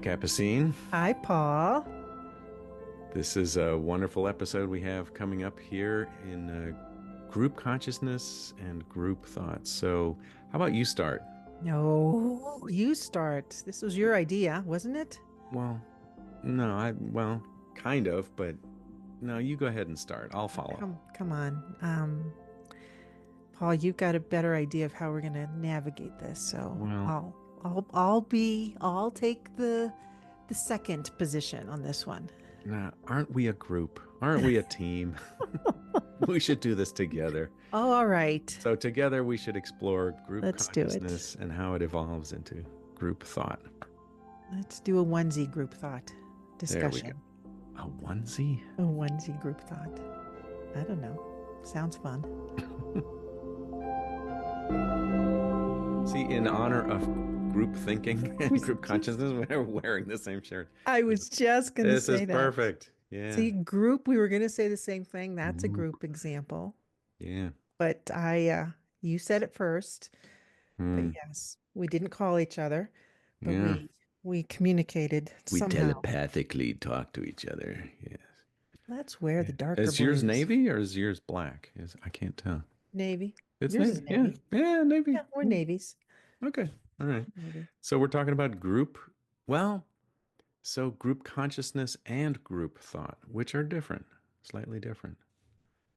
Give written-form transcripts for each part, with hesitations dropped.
Capucine. Hi, Paul. This is a wonderful episode we have coming up here in group consciousness and group thoughts. So, how about you start? No, you start. This was your idea, wasn't it? Well, no, kind of, but no, you go ahead and start. I'll follow. Come on. Paul, you've got a better idea of how we're going to navigate this. So Well, I'll take the second position on this one. now, aren't we a group? Aren't we a team? We should do this together. Oh, all right. So, together we should explore group Let's do it. consciousness and how it evolves into group thought. Let's do a onesie group thought There we go. discussion. A onesie? A onesie group thought. I don't know. Sounds fun. See, in honor of group thinking and group consciousness, we're wearing the same shirt. I was just going to This is say that. perfect. Yeah. See, group, we were going to say the same thing. That's a Group. group example. Yeah. But you said it first. But Hmm. yes, we didn't call each other, but Yeah. we communicated We somehow. telepathically talk to each other. Yes. Let's wear the Yeah. darker Is yours blues. navy or is yours black? I can't tell. Navy. It's Yours navy. is Yeah. navy. Yeah, navy. Yeah, we're Hmm. navies. Okay. All right. Navy. So we're talking about group. Well, so group consciousness and group thought, which are different, slightly different.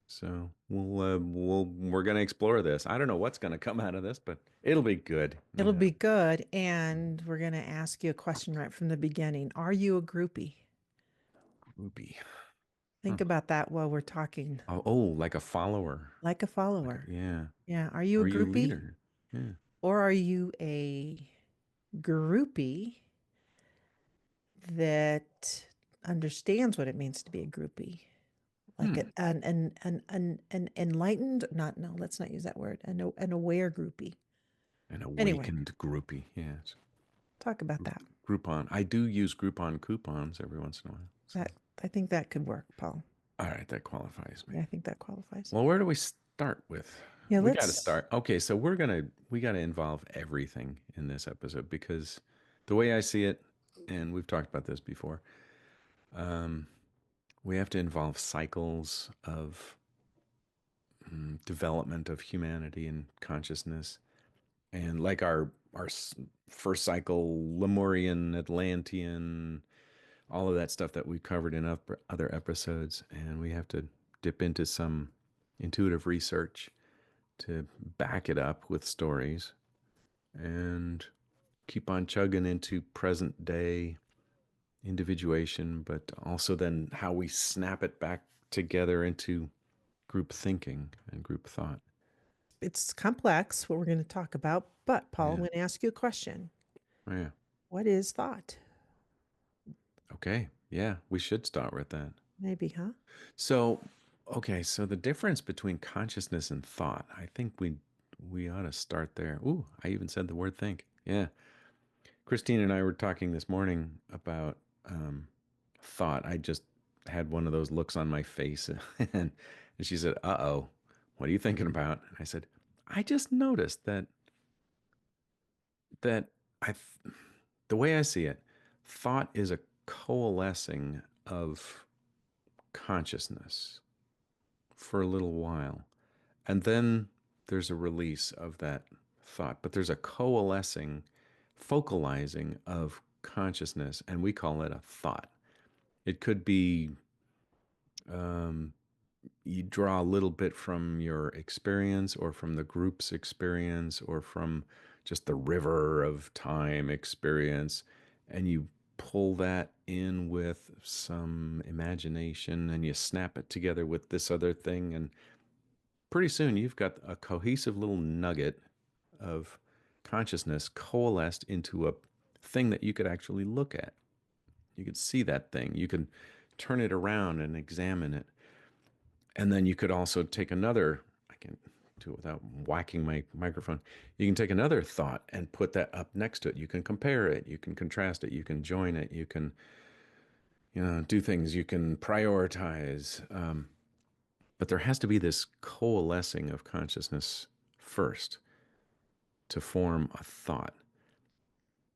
So we're gonna explore this. I don't know what's gonna come out of this, but it'll be good, no It'll be doubt. good. And we're going to ask you a question right from the beginning. Are you a groupie? Groupie. Huh. Think about that while we're talking. Oh, like a follower. Like a follower. Yeah. Yeah. Are you a Are you groupie? leader? Yeah. Or are you a groupie that understands what it means to be a groupie? Like Hmm. an enlightened, not, no, let's not use that word, an aware groupie. An Anyway, awakened groupie. Yes. talk about that. Groupon. I do use Groupon coupons every once in a while. So, That I think that could work, Paul. all right, that qualifies me. Yeah, I think that qualifies. Well, where do we start with? Yeah, We got to let's. start. Okay, so we got to involve everything in this episode because the way I see it, and we've talked about this before, we have to involve cycles of development of humanity and consciousness, and like our first cycle, Lemurian, Atlantean, all of that stuff that we covered in other episodes, and we have to dip into some intuitive research to back it up with stories and keep on chugging into present day individuation, but also then how we snap it back together into group thinking and group thought. It's complex what we're going to talk about, but Paul, I'm Yeah. going to ask you a question. Oh, yeah. What is thought? Okay. Yeah. We should start with that. Maybe, huh? So, okay. So the difference between consciousness and thought, I think we ought to start there. Ooh, I even said the word think. Yeah. Christine and I were talking this morning about thought. I just had one of those looks on my face, and she said, "Uh-oh, what are you thinking about?" And I said, "I just noticed that I, the way I see it, thought is a coalescing of consciousness for a little while, and then there's a release of that thought, but there's a coalescing, focalizing of consciousness, and we call it a thought. It could be you draw a little bit from your experience or from the group's experience or from just the river of time experience, and you pull that in with some imagination and you snap it together with this other thing, and pretty soon you've got a cohesive little nugget of consciousness coalesced into a thing that you could actually look at. You could see that thing. You can turn it around and examine it. And then you could also take another, I can do it without whacking my microphone. You can take another thought and put that up next to it. You can compare it. You can contrast it. You can join it. You can, do things. You can prioritize. But there has to be this coalescing of consciousness first to form a thought.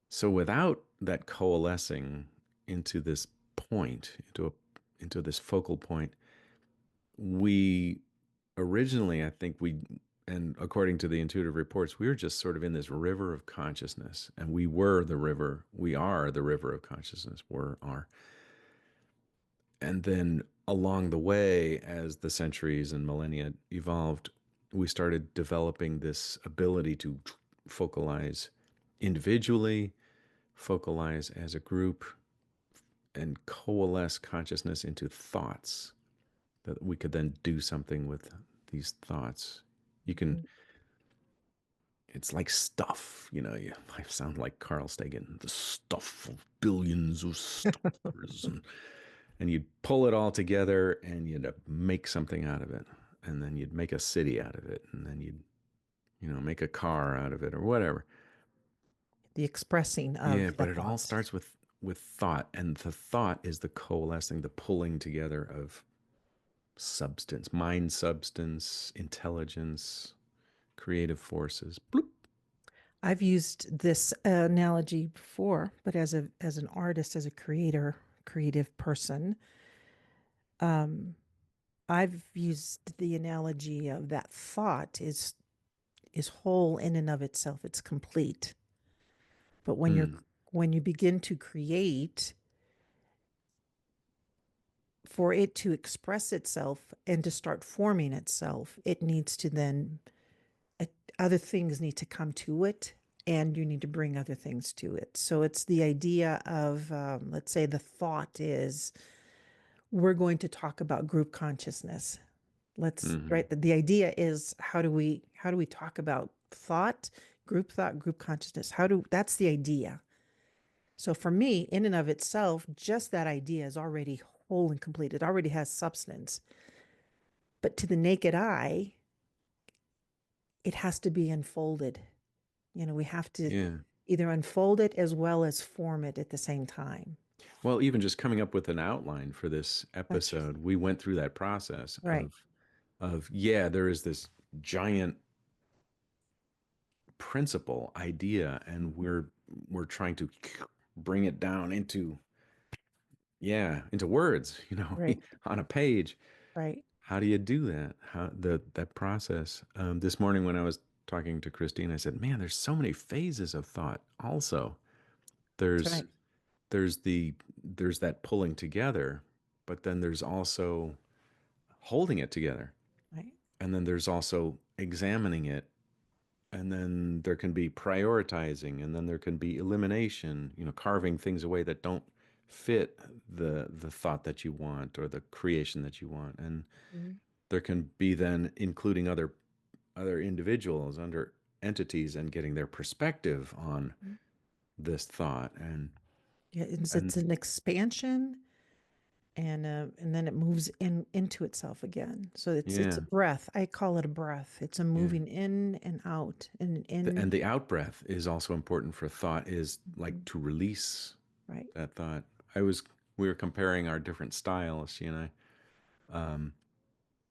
So without that coalescing into this point, into this focal point, we originally, I think we, and according to the intuitive reports, we were just sort of in this river of consciousness, and we were the river. We are the river of consciousness. We're are, and then along the way, as the centuries and millennia evolved, we started developing this ability to focalize individually, focalize as a group, and coalesce consciousness into thoughts that we could then do something with these thoughts. You can, Mhm. it's like stuff, I sound like Carl Sagan, the stuff of billions of stars. And you'd pull it all together and you'd make something out of it. And then you'd make a city out of it. And then you'd, make a car out of it or whatever. The expressing Yeah, of the but it all thought. starts with thought, and the thought is the coalescing, the pulling together of substance, mind substance, intelligence, creative forces. Bloop. I've used this analogy before, but as an artist, as a creative person, um, I've used the analogy of that thought is whole in and of itself. It's complete. But Mm, when you begin to create, for it to express itself and to start forming itself, it needs to then uh, other things need to come to it, and you need to bring other things to it. So it's the idea of, let's say, the thought is we're going to talk about group consciousness. Let's hmm. right. The idea is how do we talk about thought, group consciousness? How do that's the idea. So for me, in and of itself, just that idea is already whole and complete. It already has substance. But to the naked eye, it has to be unfolded. We have to Yeah. either unfold it as well as form it at the same time. Well, even just coming up with an outline for this That's episode, we went through that process right. of yeah, there is this giant principle idea, and we're trying to bring it down into, yeah, into words, Right. on a page. Right. How do you do that? How that process? This morning when I was talking to Christine, I said, "Man, there's so many phases of thought. Also, That's there's right. there's that pulling together, but then there's also holding it together, Right. and then there's also examining it, and then there can be prioritizing, and then there can be elimination. Carving things away that don't fit the thought that you want or the creation that you want, and Mhm. there can be then including other individuals, under entities, and getting their perspective on this thought. Yeah, it's And an expansion, and then it moves into itself again. So it's a yeah, breath. I call it a breath. It's a yeah. moving in and out and in. And the out breath is also important for thought, is like Mhm. to release Right. that thought. We were comparing our different styles, she and I,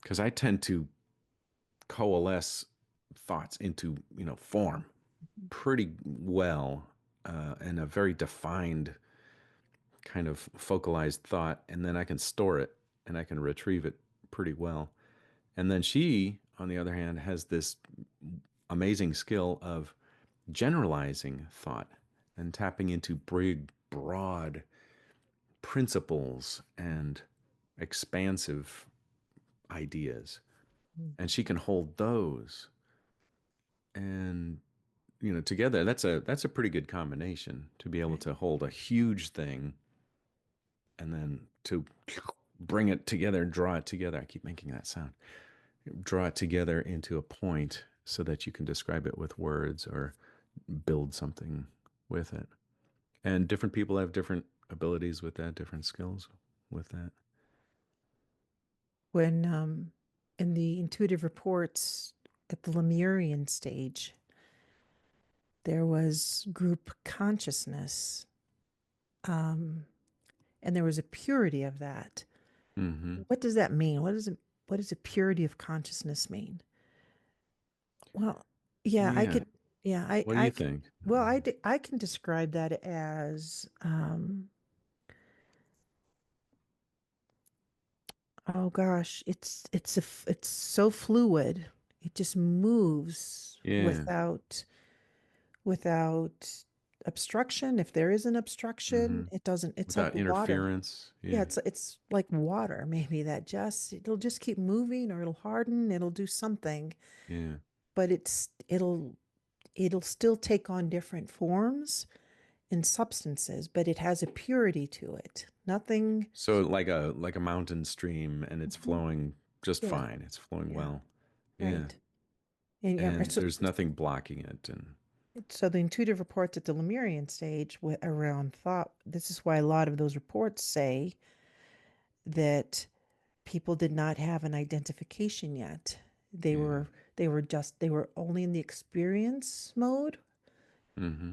because I tend to coalesce thoughts into, form pretty well, in a very defined kind of focalized thought, and then I can store it and I can retrieve it pretty well. And then she, on the other hand, has this amazing skill of generalizing thought and tapping into big, broad principles and expansive ideas. And she can hold those, and together, that's a pretty good combination, to be able Right. to hold a huge thing and then to bring it together, draw it together. I keep making that sound. Draw it together into a point so that you can describe it with words or build something with it. And different people have different abilities with that, different skills with that. When in the intuitive reports at the Lemurian stage, there was group consciousness, um, and there was a purity of that. Hmm. What does that mean? What does a purity of consciousness mean? Well, yeah, I Yeah. could. Yeah, What do you think? well, I can describe that as, oh gosh, it's so fluid. It just moves Yeah. without obstruction. If there is an Hmm. obstruction, it doesn't, it's like Without water. interference. Yeah, Yeah. it's like water, maybe that just it'll just keep moving or it'll harden, it'll do something, Yeah. but it'll still take on different forms and substances, but it has a purity to it. Nothing. So like a mountain stream and it's Mhm. flowing just Yeah, fine. It's flowing yeah, well. Yeah. right. And yeah, And there's nothing blocking it. And so the intuitive reports at the Lemurian stage around thought, this is why a lot of those reports say that people did not have an identification yet. They yeah. were they were only in the experience mode. Hmm.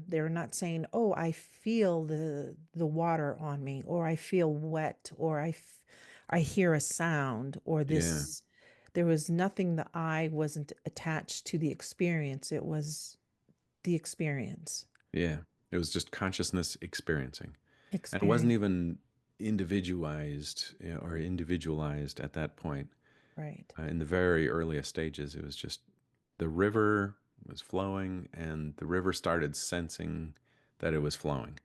They were not saying, "Oh, I feel the water on me," or "I feel wet," or I hear a sound," or Yeah. this. There was nothing. The eye wasn't attached to the experience. It was the experience. Yeah. It was just consciousness experiencing. And it wasn't Experience. even individualized, or individualized at that point. Right. In the very earliest stages, it was just the river was flowing and the river started sensing that it was flowing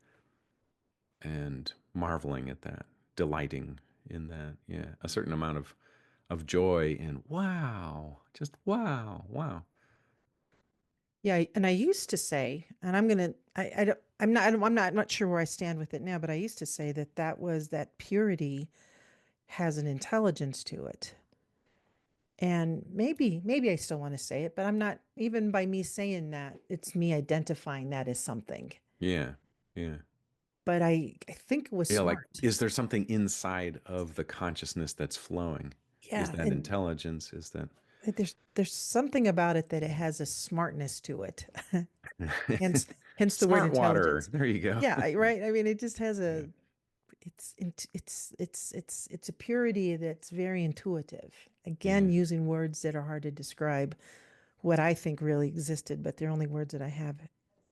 and marveling at that, delighting in that. Yeah. A certain amount of joy and wow, just wow, wow. Yeah, and I used to say, and I'm gonna, I don't, I'm not, I'm not sure where I stand with it now, but I used to say that that purity has an intelligence to it. And maybe I still want to say it, but I'm not, even by me saying that, it's me identifying that as something. Yeah. Yeah. But I think it was Yeah, like, smart. is there something inside of the consciousness that's flowing? Is Yeah, that and intelligence? Is that there's something about it that it has a smartness to it. Hence hence the word smart water? intelligence. There you go. Yeah, right. I mean, it just has Yeah. a it's a purity that's very intuitive. Again, Yeah. using words that are hard to describe what I think really existed, but they're only words that I have.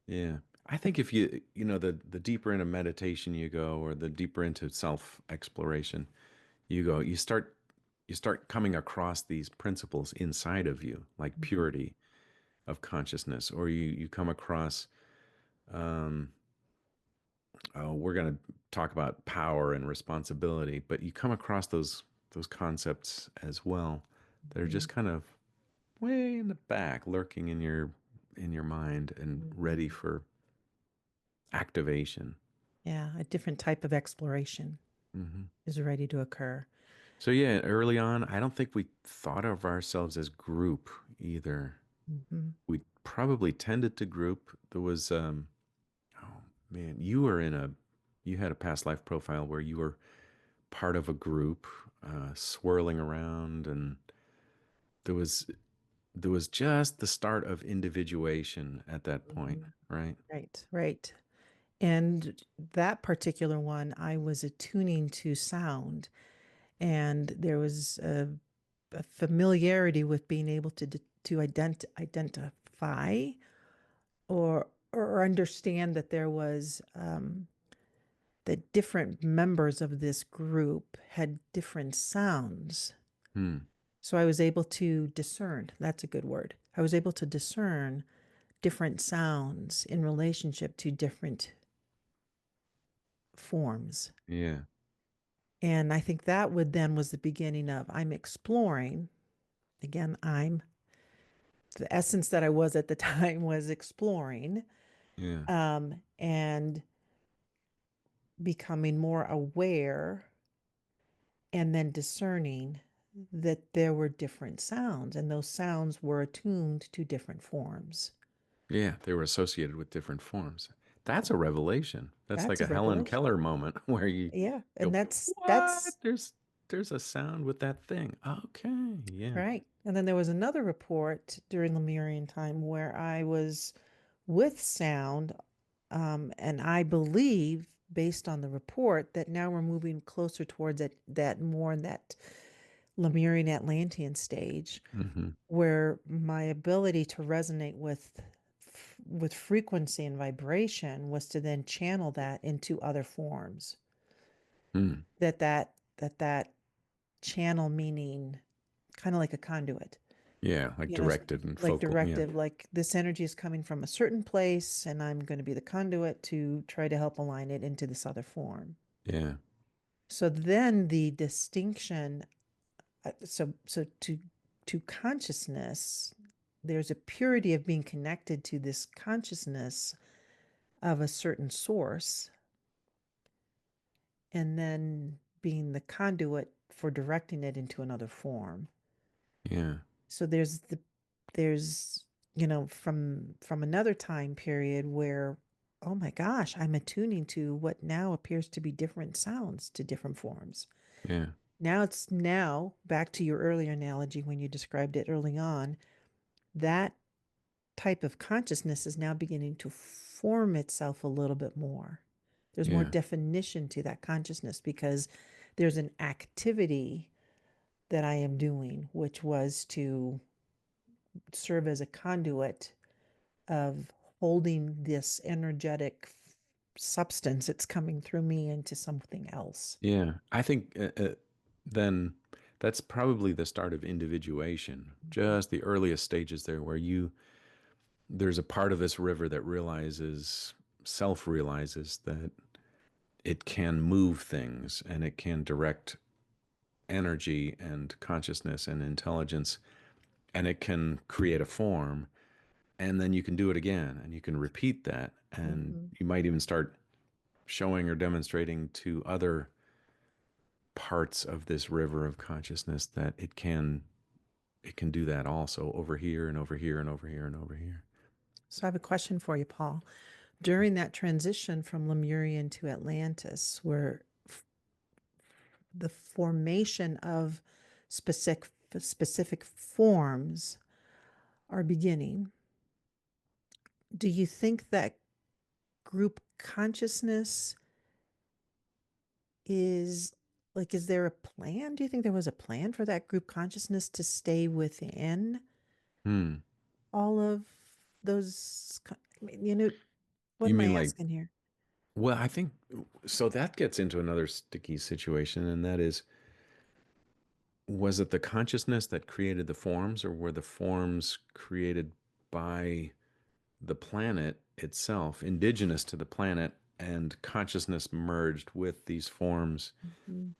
Yeah. I think if the deeper into meditation you go, or the deeper into self-exploration you go, you start coming across these principles inside of you, like Mhm. purity of consciousness, or you come across, oh, we're going to talk about power and responsibility, but you come across those concepts as well that are just Mhm. kind of way in the back, lurking in your mind and ready Mhm. for activation. Yeah, a different type of exploration Hmm. is ready to occur. So yeah, early on, I don't think we thought of ourselves as group either. Hmm. We probably tended to group. There was, oh man, you had a past life profile where you were part of a group, swirling around, and there was there was just the start of individuation at that point, Mhm. right? Right, right. And that particular one, I was attuning to sound, and there was a familiarity with being able to identify or understand that there was that different members of this group had different sounds. Hmm. So I was able to discern. That's a good word. I was able to discern different sounds in relationship to different forms. Yeah. And I think that would then was the beginning of I'm exploring. Again, I'm the essence that I was at the time was exploring, Yeah. and becoming more aware and then discerning that there were different sounds and those sounds were attuned to different forms. Yeah. They were associated with different forms. That's a revelation. That's like That's a a Helen revelation. Keller moment where you Yeah. And go, that's "What? There's a sound with that thing." Okay. Yeah. right. And then there was another report during Lemurian time where I was with sound. And I believe, based on the report, that now we're moving closer towards that more that Lemurian Atlantean stage Hmm. where my ability to resonate with frequency and vibration was to then channel that into other forms. Mm. That channel meaning kind of like a conduit, Yeah, like you know, directed and like focal. Yeah, directive, like this energy is coming from a certain place, and I'm going to be the conduit to try to help align it into this other form. yeah, So then the distinction, so to consciousness, there's a purity of being connected to this consciousness of a certain source, and then being the conduit for directing it into another form. yeah, So there's from another time period where, oh my gosh, I'm attuning to what now appears to be different sounds to different forms. yeah, Now back to your earlier analogy when you described it early on, that type of consciousness is now beginning to form itself a little bit more. There's more yeah, definition to that consciousness because there's an activity that I am doing, which was to serve as a conduit of holding this energetic substance that's coming through me into something else. yeah. I think then that's probably the start of individuation, just the earliest stages there, where there's a part of this river that self realizes that it can move things and it can direct energy and consciousness and intelligence, and it can create a form, and then you can do it again and you can repeat that, and Mm-hmm. you might even start showing or demonstrating to other parts of this river of consciousness that it can do that also over here and over here and over here and over here. So I have a question for you, Paul. During that transition from Lemurian to Atlantis, where the formation of specific forms are beginning, do you think that group consciousness is is there a plan? Do you think there was a plan for that group consciousness to stay within Hmm. all of those? I mean, what You am I mean like, asking here? well, I think so that gets into another sticky situation, and that is, was it the consciousness that created the forms, or were the forms created by the planet itself, indigenous to the planet, and consciousness merged with these forms Mhm,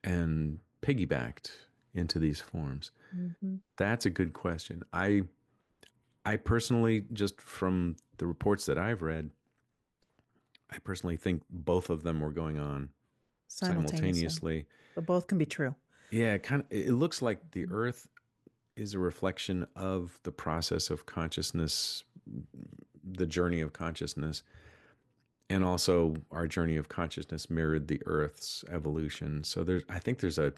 and piggybacked into these forms? mhm. That's a good question. I personally, just from the reports that I've read, I personally think both of them were going on Simultaneously. simultaneously. But both can be true. Yeah, kind of. It looks like the Earth is a reflection of the process of consciousness, the journey of consciousness, and also our journey of consciousness mirrored the Earth's evolution. So I think there's a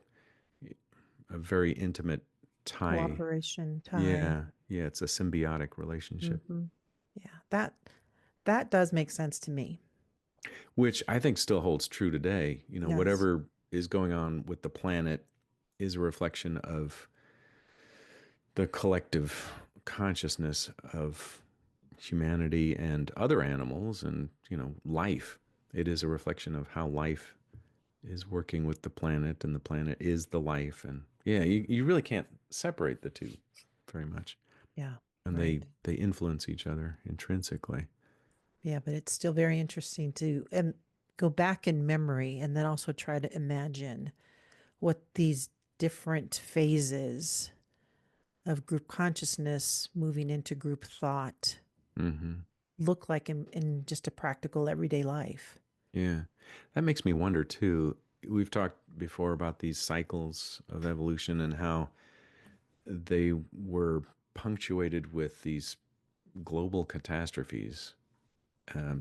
very intimate tie. Cooperation, tie. Yeah, yeah, it's a symbiotic relationship, Hmm. Yeah, that does make sense to me. which I think still holds true today. Yes. Whatever is going on with the planet is a reflection of the collective consciousness of humanity and other animals and, life. It is a reflection of how life is working with the planet, and the planet is the life. And yeah, you really can't separate the two very much. Yeah, And they right. they influence each other intrinsically. Yeah, but it's still very interesting to go back in memory and then also try to imagine what these different phases of group consciousness moving into group thought Hmm. look like in just a practical everyday life. Yeah. That makes me wonder too. We've talked before about these cycles of evolution and how they were punctuated with these global catastrophes.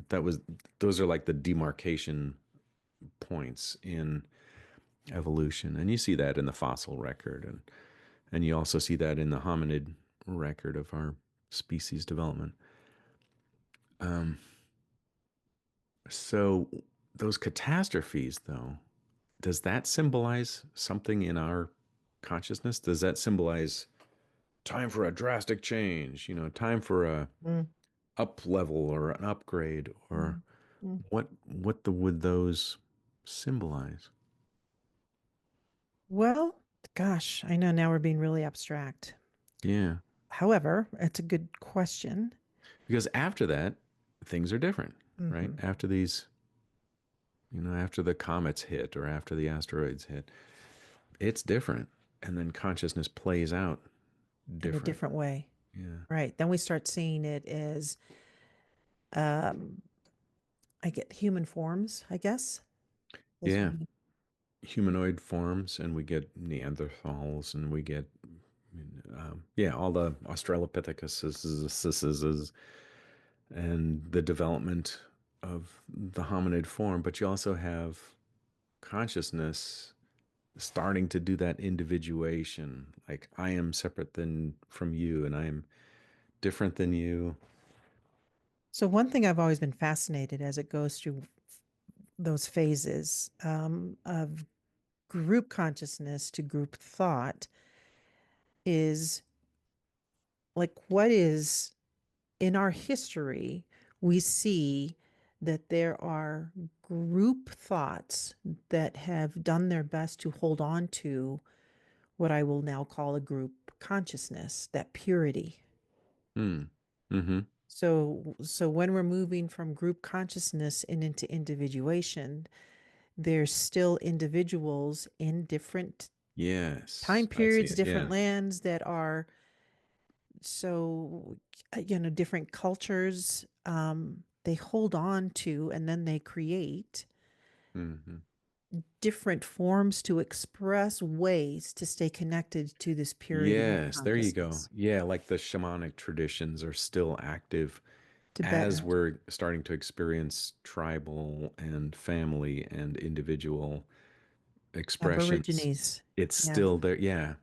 That was Those are like the demarcation points in evolution, and you see that in the fossil record, and you also see that in the hominid record of our species development. So those catastrophes, though, does that symbolize something in our consciousness? Does that symbolize time for a drastic change, time for a Mm, up level or an upgrade, or mm, mm. would those symbolize? Well, gosh, I know now we're being really abstract. Yeah. However, it's a good question. Because after that, things are different, right? Hmm. After these, after the comets hit or after the asteroids hit, it's different. And then consciousness plays out In a different. different way. Yeah. Right. Then we start seeing it as, um, I get human forms, I guess. As Yeah. we, Humanoid forms, and we get Neanderthals, and we get, yeah, all the Australopithecus and the development of the hominid form. But you also have consciousness starting to do that individuation. Like, I am separate than from you, and I am different than you. so one thing I've always been fascinated as it goes through those phases of group consciousness to group thought is like what is in our history, we see that there are group thoughts that have done their best to hold on to what I will now call a group consciousness, that purity. Hmm. Mm-hmm. So when we're moving from group consciousness and into individuation, there's still individuals in different Yes, time I see periods, it. different Yeah. lands that are so, different cultures, they hold on to and then they create Mm-hmm. different forms to express ways to stay connected to this purity of Yes, there you go. consciousness. Yeah, like the shamanic traditions are still active as Tibetan, we're starting to experience tribal and family and individual expressions. Aborigines, It's yeah, still there. Yeah.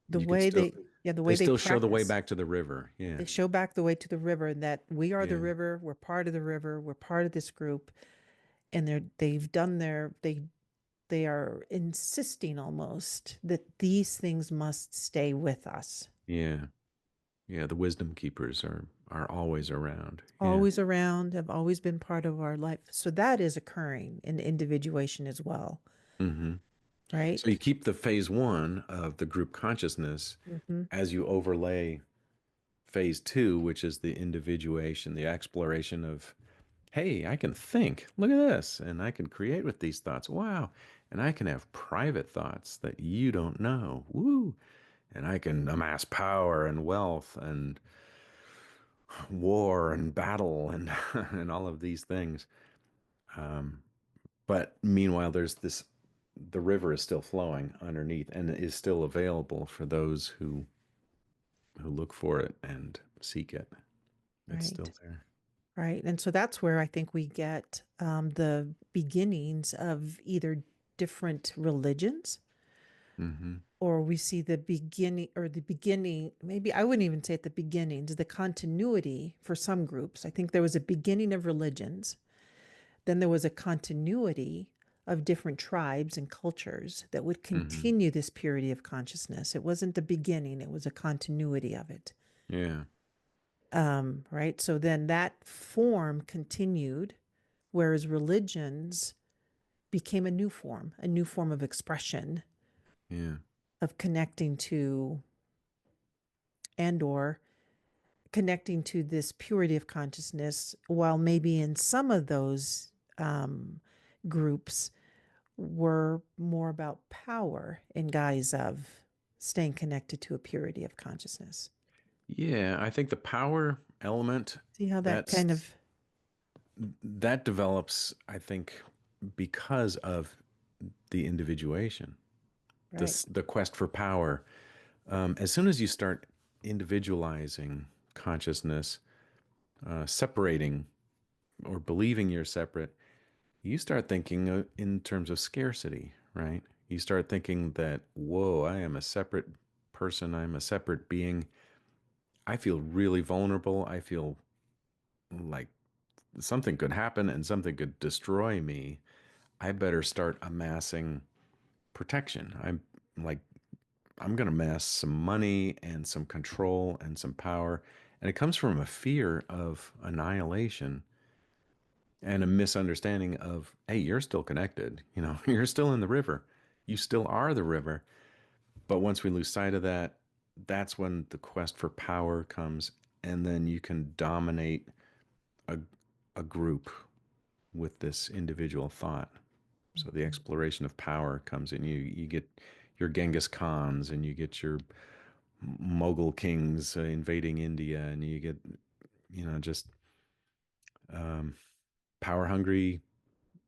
the You could way still, they, yeah, the they way they still show the way practice. back to the river. Yeah. They show back the way to the river that we are the Yeah. river, we're part of the river, we're part of this group, and they've done they are insisting almost that these things must stay with us. Yeah. Yeah. The wisdom keepers are always around. Yeah. Always around, have always been part of our life. So that is occurring in individuation as well, Hmm. So you right? keep the phase one of the group consciousness Hmm. as you overlay phase two, which is the individuation, the exploration of, hey, I can think. Look at this. And I can create with these thoughts. Wow. And I can have private thoughts that you don't know. Woo. And I can amass power and wealth and war and battle and and all of these things. But meanwhile, there's this, the river is still flowing underneath and is still available for those who look for it and seek it. It's Right. still there. Right. And so that's where I think we get the beginnings of either different religions, Hmm. or we see the beginning, maybe I wouldn't even say at the beginnings, the continuity for some groups. I think there was a beginning of religions. Then there was a continuity of different tribes and cultures that would Hmm. continue this purity of consciousness. It wasn't the beginning, it was a continuity of it. Yeah. Right. So then that form continued, whereas religions became a new form of expression, Yeah. of connecting to and or connecting to this purity of consciousness, while maybe in some of those groups were more about power in guise of staying connected to a purity of consciousness. Yeah, I think the power element, See how that kind that's of, that develops, I think, because of the individuation, right, this the quest for power. As soon as you start individualizing consciousness, separating or believing you're separate, you start thinking in terms of scarcity, right? You start thinking that, whoa, I am a separate person, I'm a separate being. I feel really vulnerable. I feel like something could happen and something could destroy me. I better start amassing protection. I'm like I'm going to amass some money and some control and some power. And it comes from a fear of annihilation and a misunderstanding of, hey, you're still connected. You know, you're still in the river. You still are the river. But once we lose sight of that, that's when the quest for power comes. And then you can dominate a, a group with this individual thought. So the Mhm. exploration of power comes in. You get your Genghis Khans and you get your Mughal kings invading India, and you get just um, power hungry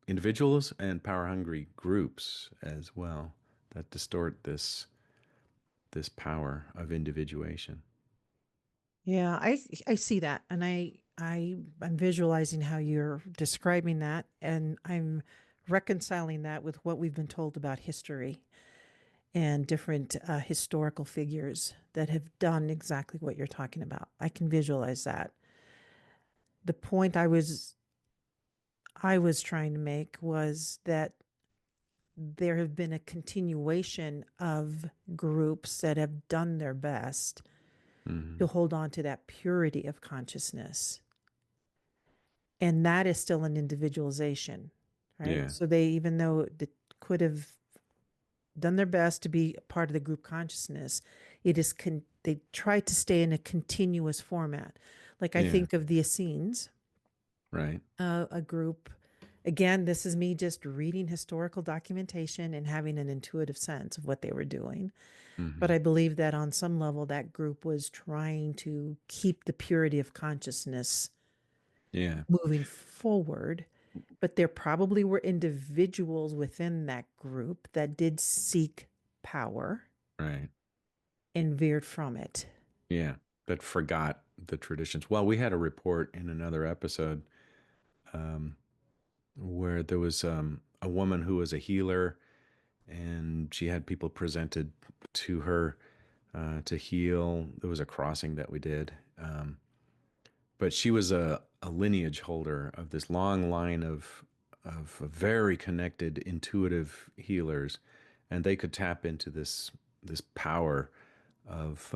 individuals and power hungry groups as well that distort this power of individuation. Yeah, I see that, and I'm visualizing how you're describing that, and I'm reconciling that with what we've been told about history and different historical figures that have done exactly what you're talking about. I can visualize that. The point I was trying to make was that there have been a continuation of groups that have done their best to Hmm. hold on to that purity of consciousness. And that is still an individualization, right? Yeah, So they, even though they could have done their best to be a part of the group consciousness, they try to stay in a continuous format. Like I yeah, think of the Essenes, right. a group. Again, this is me just reading historical documentation and having an intuitive sense of what they were doing. But Hmm. I believe that on some level, that group was trying to keep the purity of consciousness Yeah, moving forward. But there probably were individuals within that group that did seek power right. and veered from it. Yeah, that forgot the traditions. Well, we had a report in another episode where there was a woman who was a healer, and she had people presented to her to heal. There was a crossing that we did, but she was a lineage holder of this long line of very connected, intuitive healers, and they could tap into this power of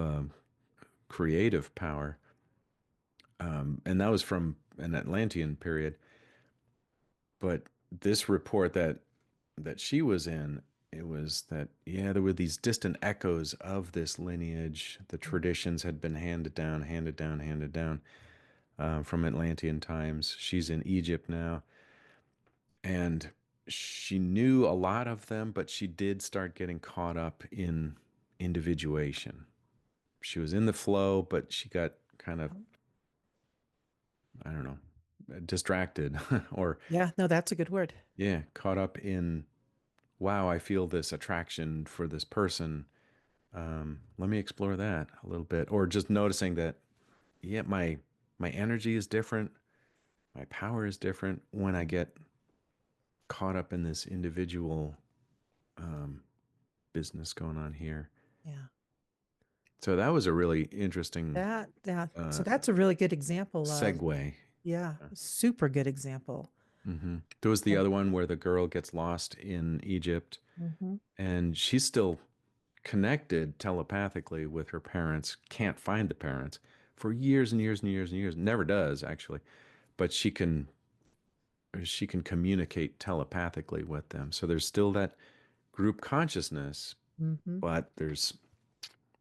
creative power, and that was from an Atlantean period. But this report that she was in, it was that, yeah, there were these distant echoes of this lineage. The traditions had been handed down, handed down, handed down from Atlantean times. She's in Egypt now, and she knew a lot of them, but she did start getting caught up in individuation. She was in the flow, but she got kind of, I don't know, distracted or, Yeah, no, that's a good word. yeah, caught up in, wow, I feel this attraction for this person. Let me explore that a little bit. Or just noticing that, yeah, my energy is different, my power is different when I get caught up in this individual um, business going on here. Yeah. So that was a really interesting So uh, that's a really good example of, segue. yeah, super good example. Hmm. There was the And other one where the girl gets lost in Egypt, mhm. and she's still connected telepathically with her parents, can't find the parents for years and years and years and years. Never does, actually, but she can communicate telepathically with them. So there's still that group consciousness, Mhm. but there's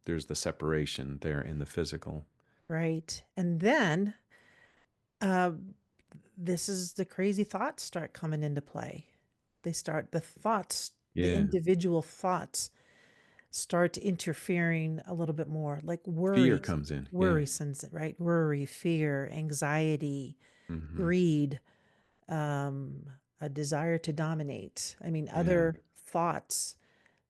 the separation there in the physical. Right. And then uh, this is the crazy thoughts start coming into play. The thoughts, the Yeah. individual thoughts start interfering a little bit more, like Fear comes in. Yeah. worry sends it, right? Worry, fear, anxiety, Hmm. greed, a desire to dominate. I mean, Yeah. other thoughts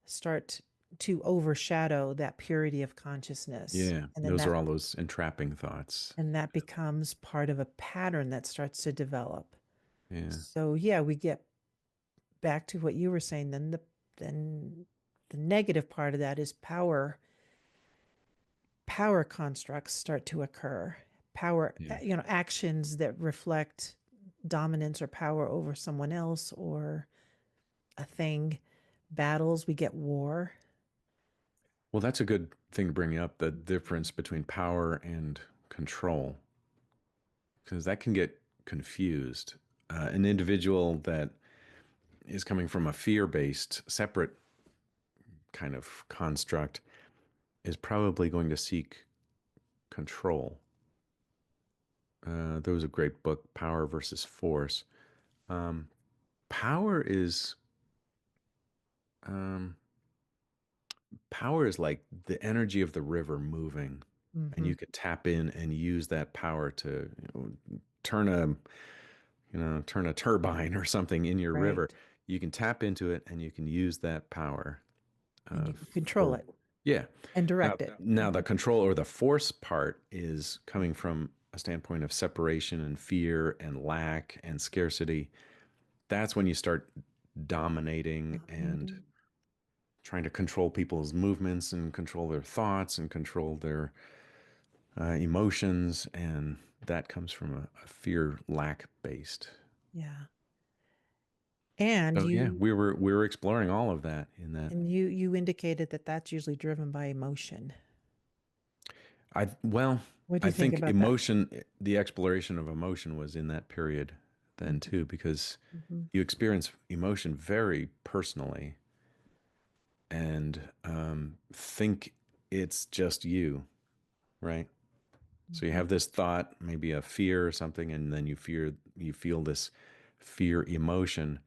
start to overshadow that purity of consciousness. Yeah. And then Those are all those entrapping thoughts. that becomes part of a pattern that starts to develop. Yeah. So yeah, we get back to what you were saying. Then the negative part of that is power constructs start to occur. Power, Yeah. actions that reflect dominance or power over someone else or a thing. Battles, we get war. Well, that's a good thing to bring up, the difference between power and control, because that can get confused. An individual that is coming from a fear-based, separate kind of construct is probably going to seek control. There was a great book, Power versus Force. Um, power is um, power is like the energy of the river moving, and Hmm. you could tap in and use that power to, turn turn a turbine or something in your river. Right. You can tap into it, and you can use that power And you can control for, it yeah. and Now, direct it. now the Mhm. control or the force part is coming from a standpoint of separation and fear and lack and scarcity. That's when you start dominating and Dominating. trying to control people's movements and control their thoughts and control their emotions. And that comes from a fear lack based. Yeah. And So yeah, you we were exploring all of that in that. and you indicated that that's usually driven by emotion. Well, What do I you think think about that? emotion, the exploration of emotion was in that period then Mhm. too, because Mhm. you experience emotion very personally and think it's just you, right? So you Mhm. have this thought, maybe a fear or something, and then you feel this fear emotion.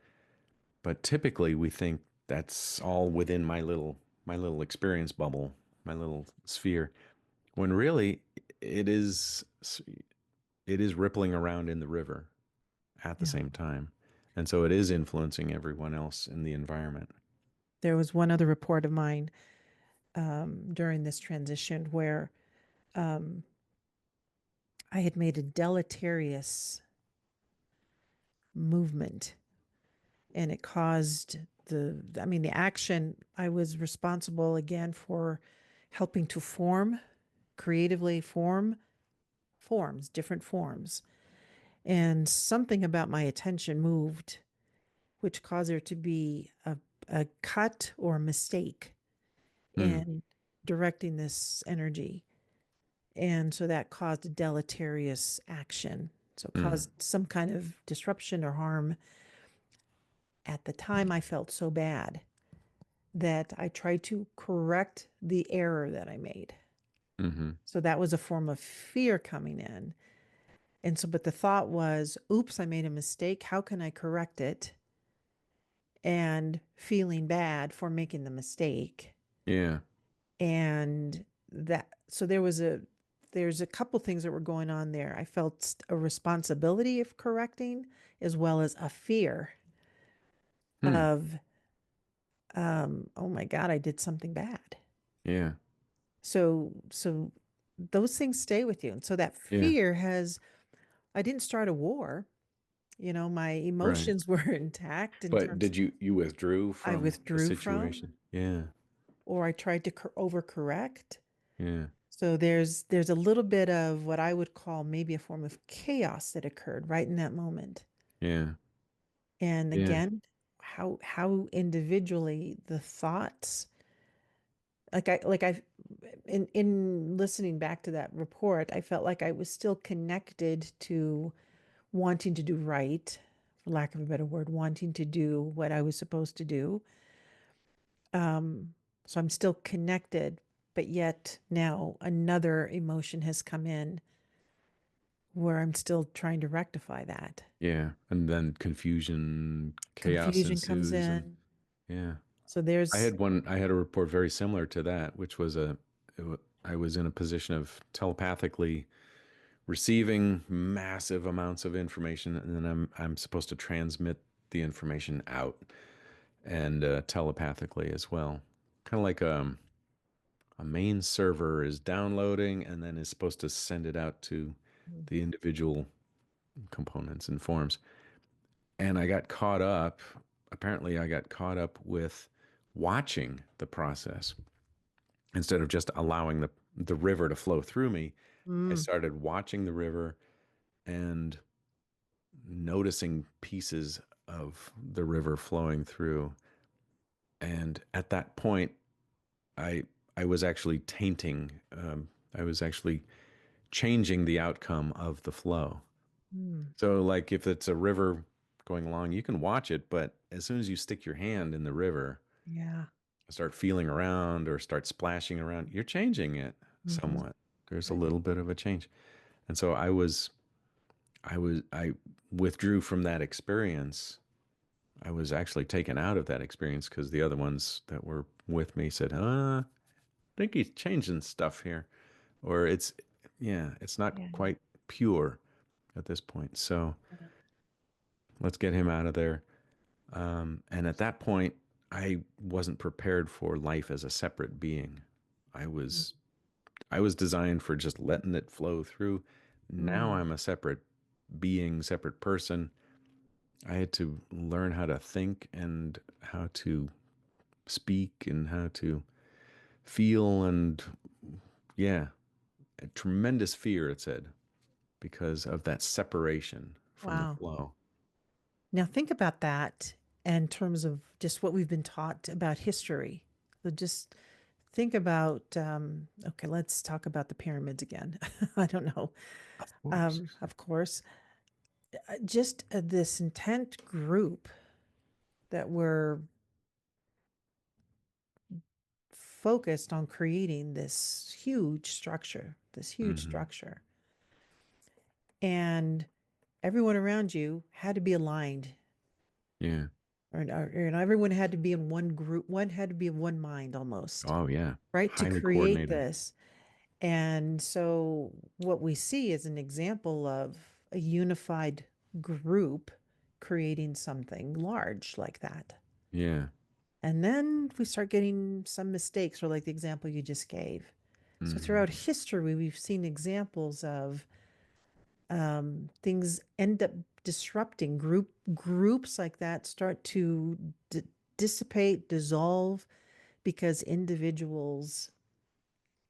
But typically we think that's all within my little experience bubble, my little sphere, when really it is it is rippling around in the river at the Yeah. same time. And so it is influencing everyone else in the environment. There was one other report of mine during this transition where I had made a deleterious movement and it caused the action. I was responsible again for helping to creatively form forms, different forms. And something about my attention moved, which caused there to be a cut or a mistake Hmm. in directing this energy. And so that caused a deleterious action. So it Hmm. caused some kind of disruption or harm. At the time, I felt so bad that I tried to correct the error that I made. Hmm. So that was a form of fear coming in. And so, but the thought was, oops, I made a mistake. How can I correct it? And feeling bad for making the mistake. Yeah. And so there's a couple things that were going on there. I felt a responsibility of correcting as well as a fear Hmm. of, oh my God, I did something bad. Yeah. So those things stay with you. And so that Yeah. fear I didn't start a war. My Right. emotions were intact in But terms did you withdrew I from the withdrew from, situation? Yeah. or I tried to overcorrect. Yeah. So there's a little bit of what I would call maybe a form of chaos that occurred right in that moment. Yeah. And Yeah. again, how individually the thoughts, like I in listening back to that report, I felt like I was still connected to wanting to do right, for lack of a better word, wanting to do what I was supposed to do. So I'm still connected, but yet now another emotion has come in where I'm still trying to rectify that. Yeah. And then confusion, chaos Confusion comes ensues. And in. yeah. So there's, I had a report very similar to that, which was I was in a position of telepathically receiving massive amounts of information, and then I'm supposed to transmit the information out and telepathically as well. Kind of like a main server is downloading and then is supposed to send it out to the Mhm. individual components and forms. And I got caught up. Apparently, I got caught up with watching the process instead of just allowing the river to flow through me. I Mm, started watching the river and noticing pieces of the river flowing through. And at that point, I I was actually tainting, I was actually changing the outcome of the flow. Mm. So, like if it's a river going along, you can watch it, but as soon as you stick your hand in the river, Yeah. start feeling around or start splashing around, you're changing it Hmm. somewhat. There's a Right. little bit of a change. And so I withdrew from that experience. I was actually taken out of that experience because the other ones that were with me said, I think he's changing stuff here. Or yeah, it's not Yeah. quite pure at this point. So let's get him out of there. And at that point, I wasn't prepared for life as a separate being. I was I was designed for just letting it flow through. Now Mm. I'm a separate being, separate person. I had to learn how to think and how to speak and how to feel and yeah, a tremendous fear, it said, because of that separation from the Wow. flow. Now think about that in terms of just what we've been taught about history. So just think about, okay, let's talk about the pyramids again. I don't know. Of course. Of course, just this intent group that were focused on creating this huge structure, this huge Hmm. structure. And everyone around you had to be aligned, Yeah. or everyone had to be in one group, one had to be in one mind almost, Oh, yeah. right? To Highly create coordinated. this. And so what we see is an example of a unified group creating something large like that. Yeah. And then we start getting some mistakes, or like the example you just gave. So Hmm. throughout history, we've seen examples of things end up disrupting groups like that start to dissipate, dissolve because individuals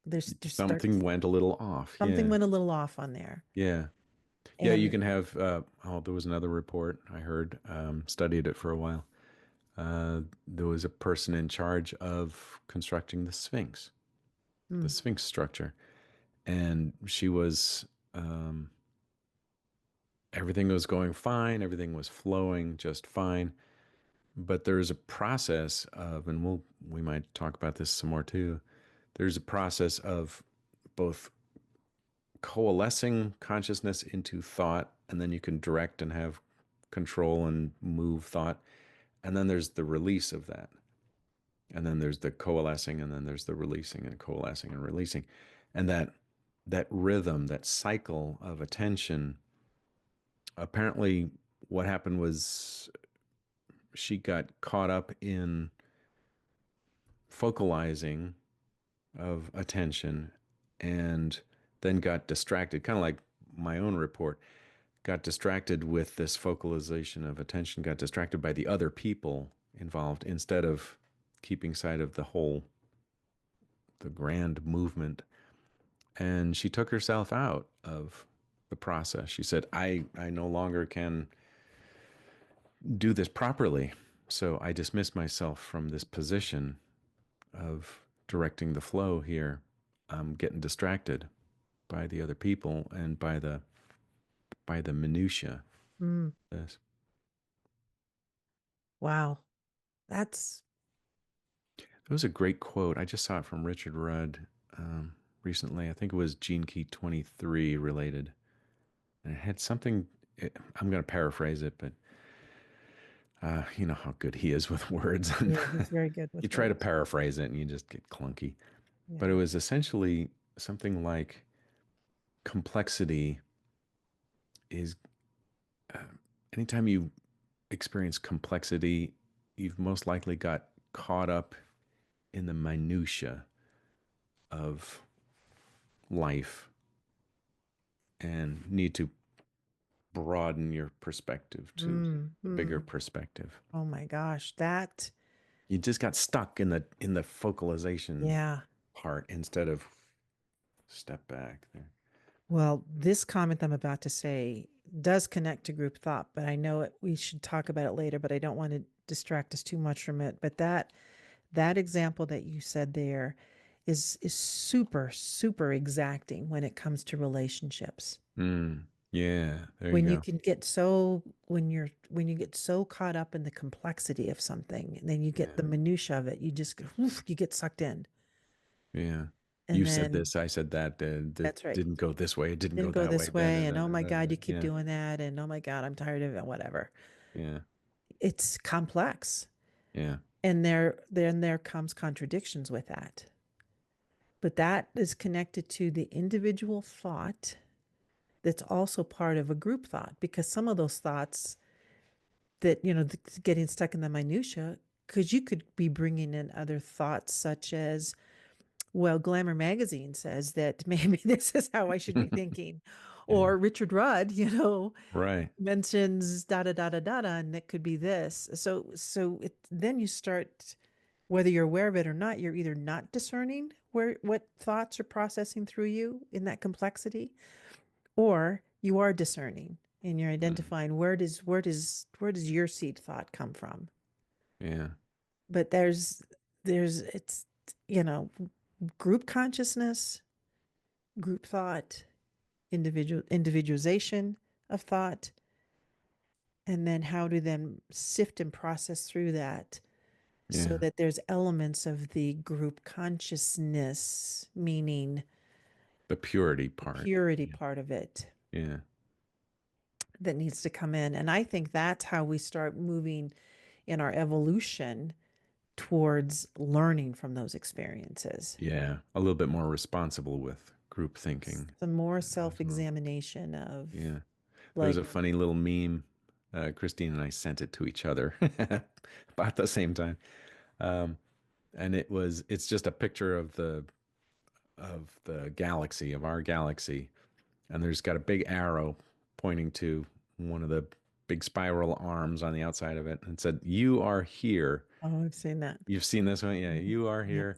there's Something starts went a little off. something Yeah. went a little off on there. Yeah. Yeah. You And can have, there was another report I heard, studied it for a while. There was a person in charge of constructing the mm, Sphinx structure. And she was, um, everything was going fine, everything was flowing just fine. But there's a process of, and we might talk about this some more too. There's a process of both coalescing consciousness into thought, and then you can direct and have control and move thought. And then there's the release of that. And then there's the coalescing, and then there's the releasing and coalescing and releasing. And that rhythm, that cycle of attention, apparently what happened was she got caught up in focalizing of attention and then got distracted, kind of like my own report, got distracted with this focalization of attention, got distracted by the other people involved instead of keeping sight of the whole, the grand movement. And she took herself out of the process. She said, I no longer can do this properly. So I dismiss myself from this position of directing the flow here. I'm getting distracted by the other people and by the minutia. mm, Yes. wow, that's It was a great quote. I just saw it from Richard Rudd recently. I think it was Gene Key 23 related. And it had something, I'm going to paraphrase it, but you know how good he is with words. And yeah, he's very good you with try to words. paraphrase it and you just get clunky. But it Yeah. was essentially something like complexity is anytime you experience complexity, you've most likely got caught up in the minutia of life and need to broaden your perspective to Mm, the bigger mm. perspective. Oh my gosh, that, You just got stuck in the focalization yeah. part instead of step back there. Well, this comment I'm about to say does connect to group thought, but I know we should talk about it later, but I don't want to distract us too much from it. But that example that you said there is super, super exacting when it comes to relationships. Mm. Yeah. There you When you go. can get so when you get so caught up in the complexity of something, and then you get Yeah. the minutia of it, you just oof, you get sucked in. Yeah. And You said then this, I said that. That that's right. didn't go this way. It didn't Didn't go go that way. this Da, da, way, da, and oh da, my da, God, da. you keep Yeah. doing that, and oh my God, I'm tired of it, whatever. Yeah. It's complex. Yeah. And there comes contradictions with that. But that is connected to the individual thought that's also part of a group thought, because some of those thoughts that, getting stuck in the minutia, because you could be bringing in other thoughts such as, well, Glamour magazine says that maybe this is how I should be thinking, Yeah. or Richard Rudd, Right. mentions da da da da da da, and it could be this. Then you start, whether you're aware of it or not, you're either not discerning what thoughts are processing through you in that complexity, or you are discerning and you're Mm. identifying where does your seed thought come from. Yeah. But there's it's you know group consciousness, group thought, individualization of thought, and then how to then sift and process through that so Yeah. that there's elements of the group consciousness, meaning The purity the part. purity Yeah. part of it, Yeah. that needs to come in. And I think that's how we start moving in our evolution towards learning from those experiences. Yeah. A little bit more responsible with group thinking Some more as well. self-examination of, Yeah. There was like, a funny little meme. Christine and I sent it to each other about the same time. Um, and it's just a picture of the galaxy, of our galaxy. And there's got a big arrow pointing to one of the big spiral arms on the outside of it. And it said, "You are here." oh, I've seen that. You've seen this one? Yeah. Mhm. You are Yep. here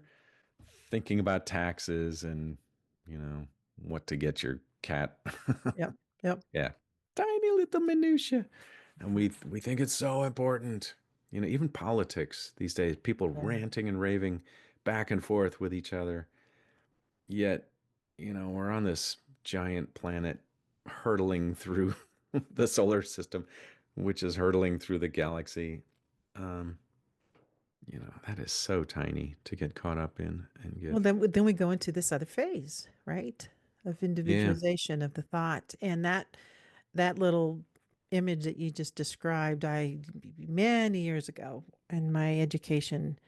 thinking about taxes and, you know, what to get your cat. Yep. Yep. Yeah. Tiny little minutia. And we think it's so important. You know, even politics these days, people Yeah. ranting and raving back and forth with each other. Yet, we're on this giant planet hurtling through the solar system, which is hurtling through the galaxy. Um, that is so tiny to get caught up in and Well, get. then we go into this other phase, right? Of Yeah. individualization of the thought. And that little image that you just described, I many years ago in my education,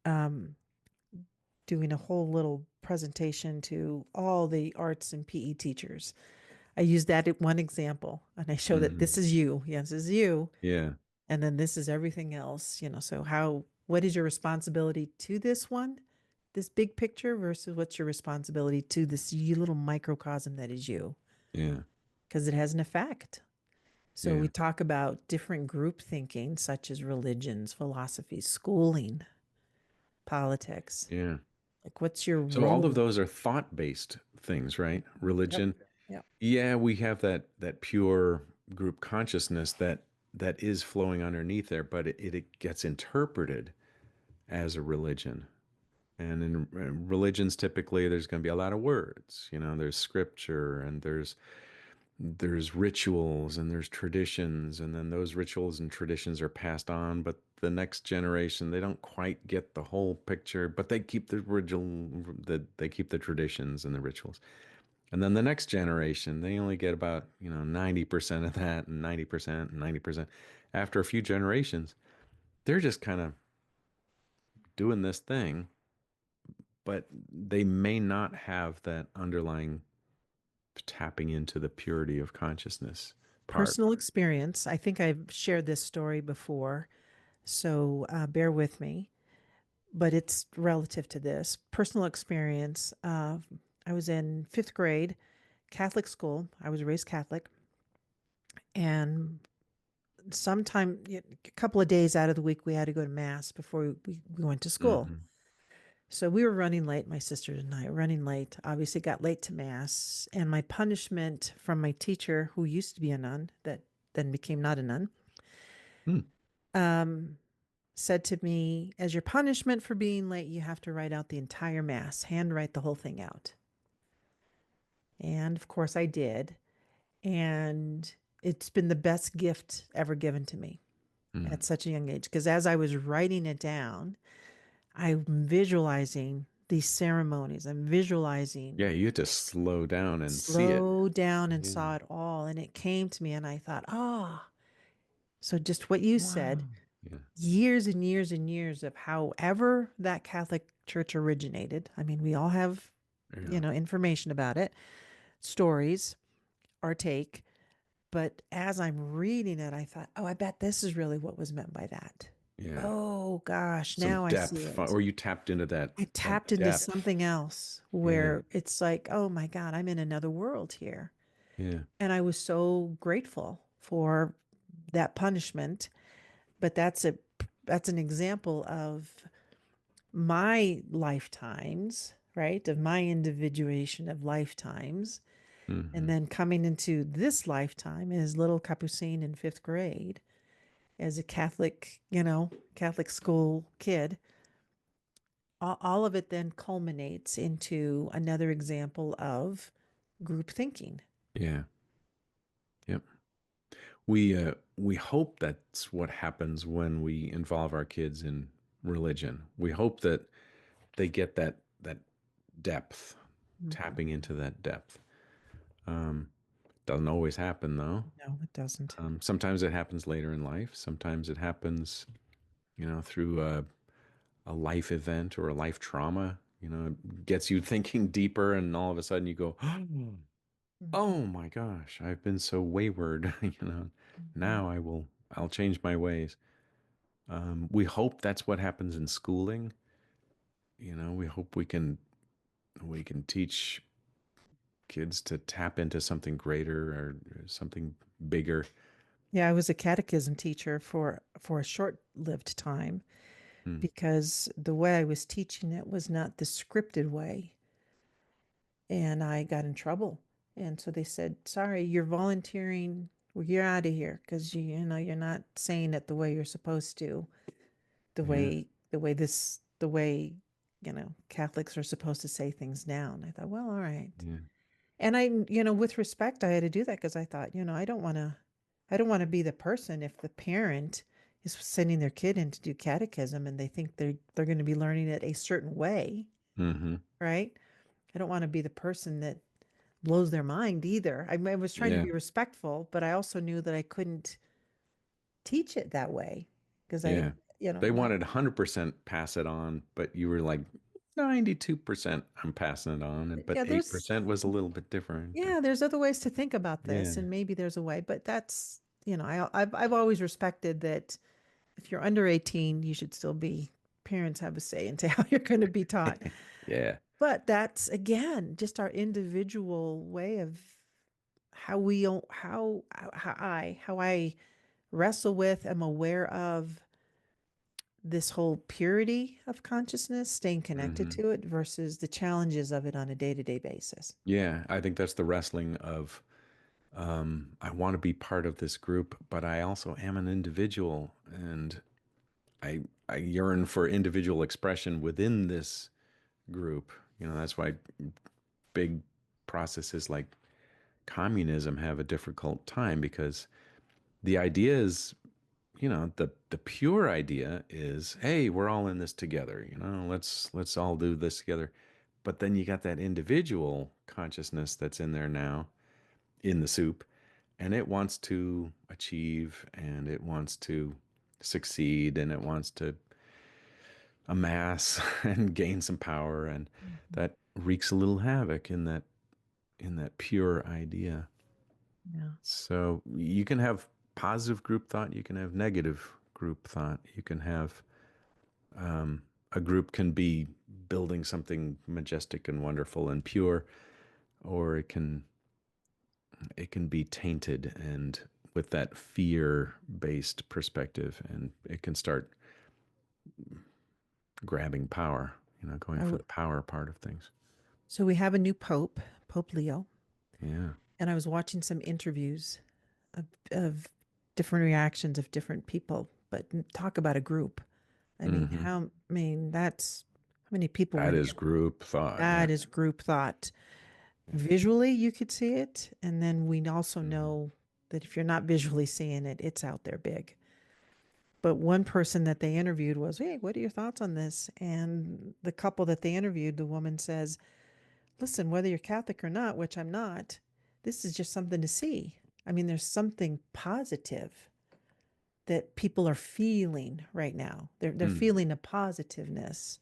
um, doing a whole little presentation to all the arts and PE teachers. I used that at one example, and I show that Hmm. this is you. Yes, this is you. Yeah. And then this is everything else, so what is your responsibility to this one, this big picture, versus what's your responsibility to this little microcosm that is you? Yeah. Because it has an effect. So we Yeah. talk about different group thinking, such as religions, philosophies, schooling, politics. Yeah. Like, what's your So all of role? those are thought-based things, right? Yep. Religion. Yep. Yeah, we have that pure group consciousness that is flowing underneath there, but it gets interpreted as a religion. And in religions, typically, there's going to be a lot of words. There's scripture and there's rituals and there's traditions, and then those rituals and traditions are passed on. But the next generation, they don't quite get the whole picture, but they keep the original, they keep the traditions and the rituals. And then the next generation, they only get about 90% of that, and 90% and 90%. After a few generations, they're just kind of doing this thing, but they may not have that underlying tapping into the purity of consciousness part. Personal experience. I think I've shared this story before, so bear with me, but it's relative to this. Personal experience. I was in fifth grade, Catholic school. I was raised Catholic. And sometime, a couple of days out of the week, we had to go to Mass before we went to school. Hmm. So we were running late, my sisters and I were running late, obviously got late to Mass. And my punishment from my teacher, who used to be a nun, that then became not a nun, Hmm. um, said to me, as your punishment for being late, you have to write out the entire mass, handwrite the whole thing out. And of course, I did. And it's been the best gift ever given to me Mm. at such a young age. Because as I was writing it down, I'm visualizing these ceremonies. I'm Yeah, visualizing, you had to slow down and see it. slow down and Yeah. saw it all. And it came to me, and I thought, ah, so just what you said, Wow. Yeah. years and years and years of however that Catholic Church originated. I mean, we all have, Yeah. information about it, stories, our take. But as I'm reading it, I thought, oh, I bet this is really what was meant by that. Yeah. Oh gosh, Some now I see depth, it. or you tapped into I that tapped into depth. something else Yeah. where it's like, oh my God, I'm in another world here. Yeah. And I was so grateful for that punishment. But that's an example of my lifetimes, right? Of my individuation of lifetimes. And Hmm. then coming into this lifetime as little Capucine in fifth grade, as a Catholic, Catholic school kid, all of it then culminates into another example of group thinking. Yeah. Yep. We hope that's what happens when we involve our kids in religion. We hope that they get that depth, Mhm. tapping into that depth. Doesn't always happen though. No, it doesn't. Sometimes it happens later in life. Sometimes it happens, through a life event or a life trauma. It gets you thinking deeper, and all of a sudden you go, Mhm. "Oh my gosh, I've been so wayward." Mhm. Now I'll change my ways. We hope that's what happens in schooling. We hope we can teach kids to tap into something greater or something bigger. Yeah, I was a catechism teacher for a short-lived time Hmm. because the way I was teaching it was not the scripted way, and I got in trouble. And so they said, "Sorry, you're volunteering. Well, you're out of here because you're not saying it the way you're supposed to, Yeah, the way Catholics are supposed to say things now." And I thought, well, all right. yeah. And with respect, I had to do that because I thought, I don't want to be the person if the parent is sending their kid in to do catechism and they think they're going to be learning it a certain way, Hmm. right? I don't want to be the person that blows their mind either. I was trying to Yeah, be respectful, but I also knew that I couldn't teach it that way because yeah. They not, wanted 100% pass it on, but you were like 92% I'm passing it on, but yeah, 8% was a little bit different. there's other ways to think about this, Yeah. and maybe there's a way, but that's, I've always respected that if you're under 18, you should still be, parents have a say into how you're going to be taught. Yeah. But that's again just our individual way of how we don't, how I wrestle with, am aware of this whole purity of consciousness, staying connected Hmm. to it versus the challenges of it on a day-to-day basis. Yeah, I think that's the wrestling of I want to be part of this group, but I also am an individual, and I yearn for individual expression within this group. That's why big processes like communism have a difficult time, because the idea is, the pure idea is, hey, we're all in this together. Let's all do this together. But then you got that individual consciousness that's in there now, in the soup, and it wants to achieve, and it wants to succeed, and it wants to amass and gain some power, and Mhm. that wreaks a little havoc in that pure idea. Yeah. So you can have positive group thought, you can have negative group thought, you can have a group can be building something majestic and wonderful and pure, or it can be tainted and with that fear-based perspective, and it can start grabbing power, going I for w- the power part of things. so we have a new pope, Pope Leo, Yeah. and I was watching some interviews of different reactions of different people, but talk about a group. Hmm. That's how many people were That in is there? group thought. Yeah. That is group thought. Visually, you could see it. And then we also Hmm. know that if you're not visually seeing it, it's out there big. But one person that they interviewed was, hey, what are your thoughts on this? And the couple that they interviewed, the woman says, listen, whether you're Catholic or not, which I'm not, this is just something to see. There's something positive that people are feeling right now. They're Mm. feeling a positiveness.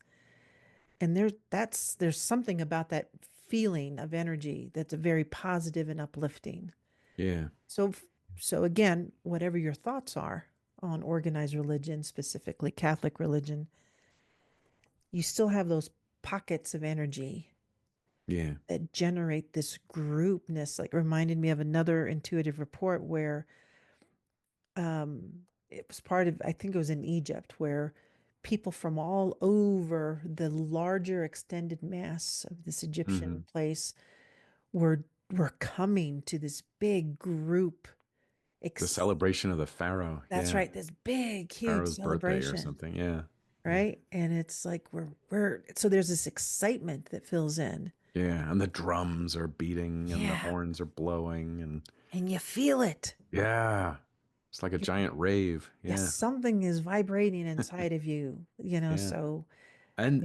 And there's something about that feeling of energy that's very positive and uplifting. Yeah. So so again, whatever your thoughts are on organized religion, specifically Catholic religion, you still have those pockets of energy Yeah. that generate this groupness. Like reminded me of another intuitive report where it was part of, I think it was in Egypt, where people from all over the larger extended mass of this Egyptian Hmm. place were coming to this big group. The Ex- celebration of the pharaoh. that's Yeah. right, this big, huge Pharaoh's birthday or celebration, something. Yeah. Yeah. right? And it's like we're so there's this excitement that fills in. Yeah. And the drums are beating and the Yeah, horns are blowing. And and you feel it. yeah, it's like a giant rave. Yes, Yeah. something is vibrating inside of you, Yeah. so yeah, And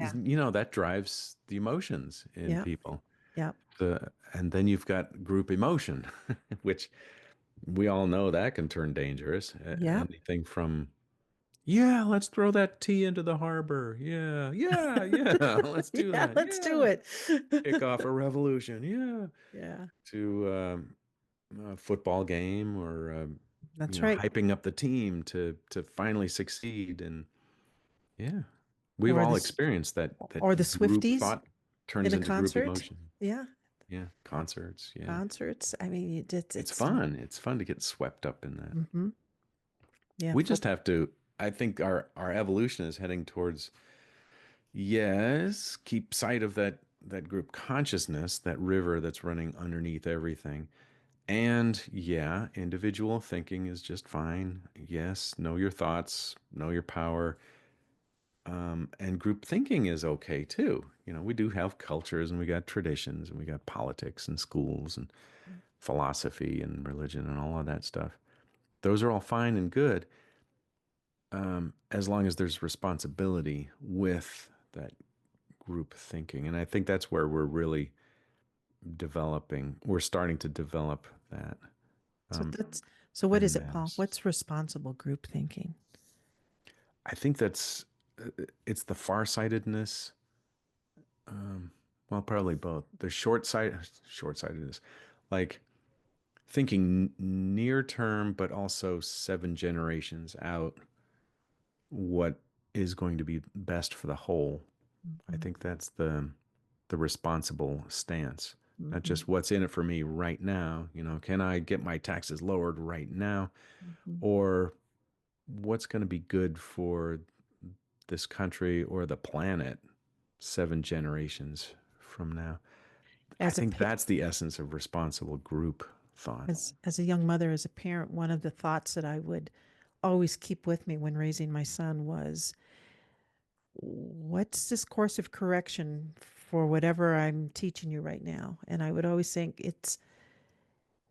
that drives the emotions in yeah, people. yeah, And then you've got group emotion, which we all know that can turn dangerous. yeah. Anything from, yeah, let's throw that tea into the harbor. Yeah, yeah, yeah, let's do Yeah, that. let's do Yeah, it. kick off a revolution. Yeah, Yeah, to a football game or that's right. hyping up the team to finally succeed. And yeah, we've Or all this, experienced or the that group Swifties thought in turns a into group concert. emotion. Yeah, Yeah, concerts. Yeah, concerts. it's It's fun. It's fun to get swept up in that. hmm yeah, We just have to. I think our evolution is heading towards, yes, keep sight of that group consciousness, that river that's running underneath everything. And yeah, individual thinking is just fine. Yes, know your thoughts, know your power. And group thinking is okay too. We do have cultures and we got traditions and we got politics and schools and philosophy and religion and all of that stuff. Those are all fine and good, as long as there's responsibility with that group thinking. And I think that's where we're starting to develop that so um, that's so what en is it, Paul? masse. What's responsible group thinking? I think it's the farsightedness. Well, probably both. The short sightedness, like thinking near term, but also 7 generations out, what is going to be best for the whole. I Mhm, think that's the responsible stance. Not mhm, just what's in it for me right now. Can I get my taxes lowered right now? mhm. Or what's going to be good for this country or the planet 7 generations from now? I As a think pa- that's the essence of responsible group thought. as a young mother, as a parent, one of the thoughts that I would always keep with me when raising my son was, what's this course of correction for whatever I'm teaching you right now? And I would always think it's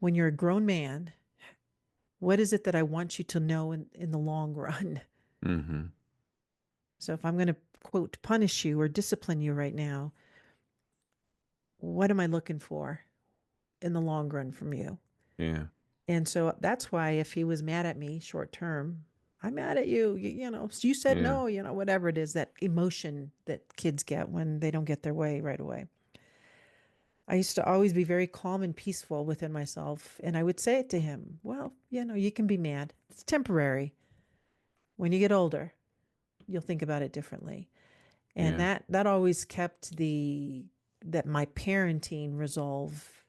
when you're a grown man, what is it that I want you to know in the long run? Hmm. So if I'm going to quote punish you or discipline you right now, what am I looking for in the long run from you? Yeah. And so that's why if he was mad at me short term, I'm mad at you, you said Yeah. no, whatever it is, that emotion that kids get when they don't get their way right away. I used to always be very calm and peaceful within myself. And I would say it to him, well, you can be mad. It's temporary. When you get older, you'll think about it differently. And Yeah. that always kept that my parenting resolve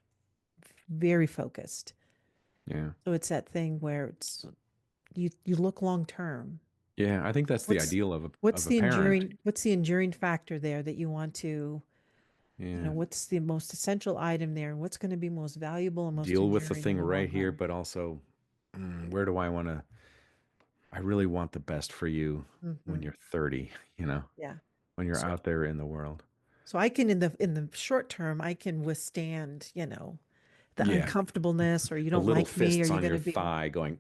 very focused. Yeah. So it's that thing where you look long term. Yeah. I think that's the What's ideal of a parent. what's the enduring factor there that you want to, Yeah. what's the most essential item there and what's going to be most valuable and most Deal with the enduring in thing the right long here, run? but also, where do I want to? I really want the best for you when Hmm. you're 30, you know, Yeah. when you're So, out there in the world. so I can in the short term, I can withstand, the Yeah. uncomfortableness, or you The don't little like me, or fists you're on going your to be, thigh going,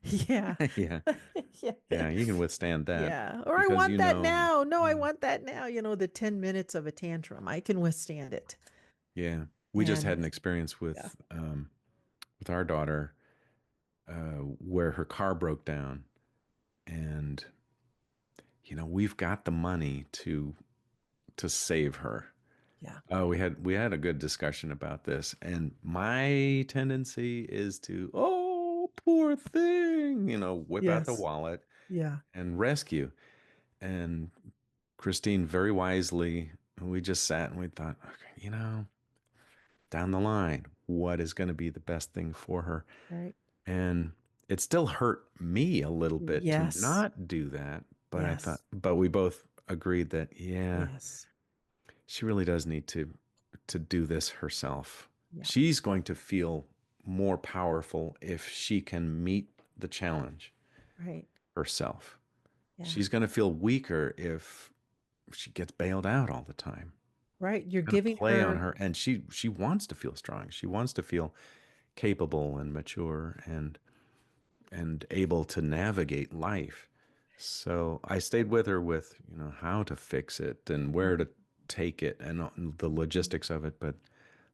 yeah. yeah, Yeah. yeah, you can withstand that Yeah. Or I because want you that know, now. No, I yeah, want that now. The 10 minutes of a tantrum. I can withstand it. yeah. We just had And an experience yeah. with our daughter where her car broke down, and we've got the money to save her. Yeah. Oh, we had a good discussion about this, and my tendency is to, oh, poor thing, whip out the Yes. wallet Yeah. and rescue. And Christine very wisely, we just sat and we thought, okay, down the line, what is going to be the best thing for her? Right. And it still hurt me a little bit to Yes. not do that, Yes. but we both agreed that, yeah, Yes. she really does need to do this herself. Yeah. She's going to feel more powerful if she can meet the challenge Right. herself. Yeah. She's going to feel weaker if she gets bailed out all the time. Right. You're Going to giving play on her, her, and she wants to feel strong. She wants to feel capable and mature and able to navigate life. So I stayed with her with, how to fix it and where to take it and the logistics of it. But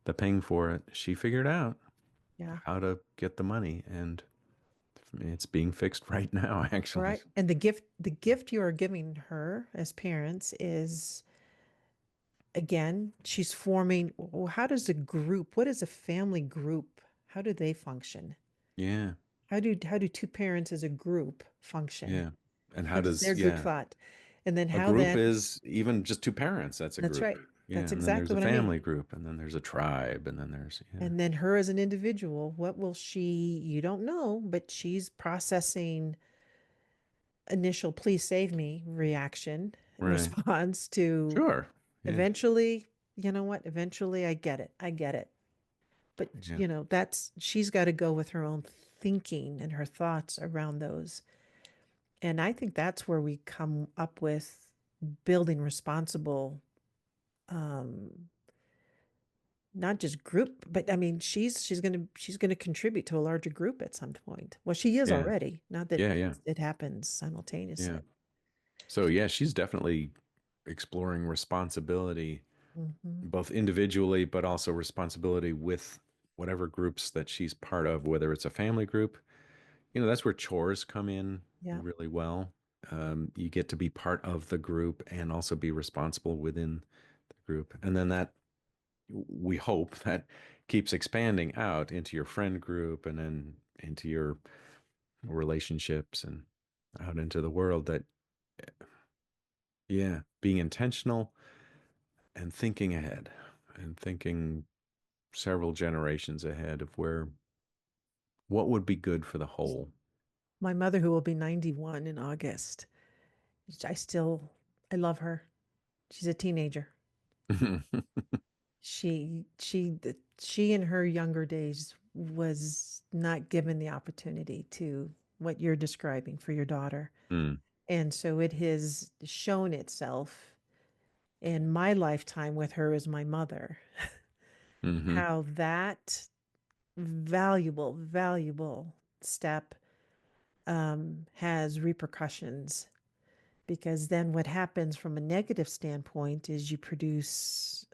the paying for it, she figured out yeah. how to get the money, and it's being fixed right now, actually. Right. And the gift you are giving her as parents is, again, she's forming, well, how does a group, what is a family group? How do they function? Yeah, How do two parents as a group function? yeah. And how What is does, their group yeah, thought? And then a how group then, is even just two parents. That's a that's group. right. Yeah, That's and then there's exactly a what I mean. family group, and then there's a tribe, and then there's, yeah, And then her as an individual, what will she, you don't know, but she's processing initial please save me reaction and right. response to Sure. Yeah, eventually, eventually I get it. I get it. But, yeah, that's, she's got to go with her own thinking and her thoughts around those. And I think that's where we come up with building responsible, um, not just group, but I mean, she's gonna contribute to a larger group at some point. Well, she is yeah, already, not that yeah, yeah, it happens simultaneously. yeah. So yeah, she's definitely exploring responsibility, Hmm. both individually, but also responsibility with whatever groups that she's part of, whether it's a family group. That's where chores come in Yeah. really well. You get to be part of the group and also be responsible within the group. And then that we hope that keeps expanding out into your friend group and then into your relationships and out into the world that, yeah, being intentional and thinking ahead and thinking several generations ahead of what would be good for the whole. My mother, who will be 91 in August, I still, I love her. She's a teenager. She in her younger days was not given the opportunity to what you're describing for your daughter. Mm, And so it has shown itself in my lifetime with her as my mother, hmm how that valuable step has repercussions. Because then what happens from a negative standpoint is you produce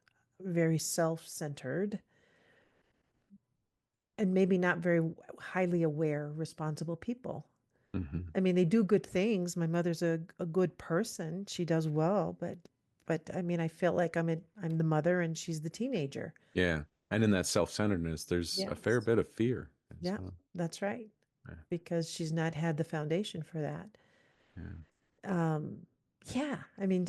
very self centered and maybe not very highly aware, responsible people. hmm I mean, they do good things. My mother's a good person. She does well, but I mean, I feel like I'm the mother and she's the teenager. Yeah. And in that self-centeredness, there's a fair Yes. bit of fear. And Yeah, so, that's right. yeah, Because she's not had the foundation for that. yeah, Um, yeah, I mean,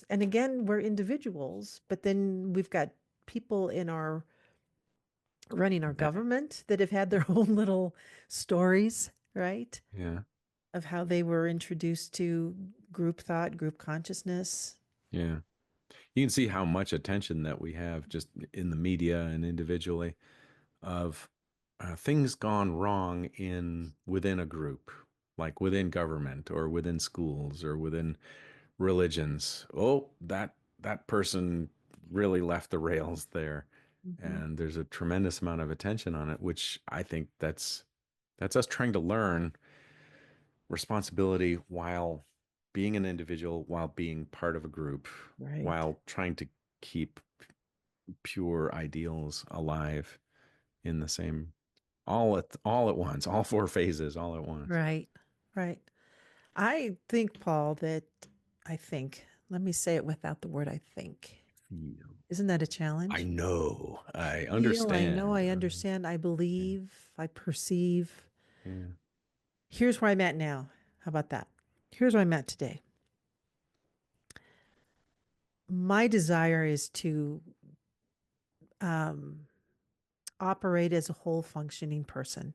and again, we're individuals, but then we've got people in our running our yeah, government that have had their own little stories, right? yeah, Of how they were introduced to group thought, group consciousness. yeah. You can see how much attention that we have just in the media and individually of things gone wrong in within a group. like within government or within schools or within religions. Oh, that person really left the rails there. Mhm. And there's a tremendous amount of attention on it, which I think that's us trying to learn responsibility while being an individual, while being part of a group, Right. while trying to keep pure ideals alive in the same all at once, all four phases all at once. Right. Right. I think, Paul, that let me say it without the word I think. Feel. Isn't that a I challenge? know. I Feel, I know, understand. I understand, I Yeah. believe, I perceive. Yeah. Here's where I'm at now. How about that? Here's where I'm at today. My desire is to um, operate as a whole functioning person.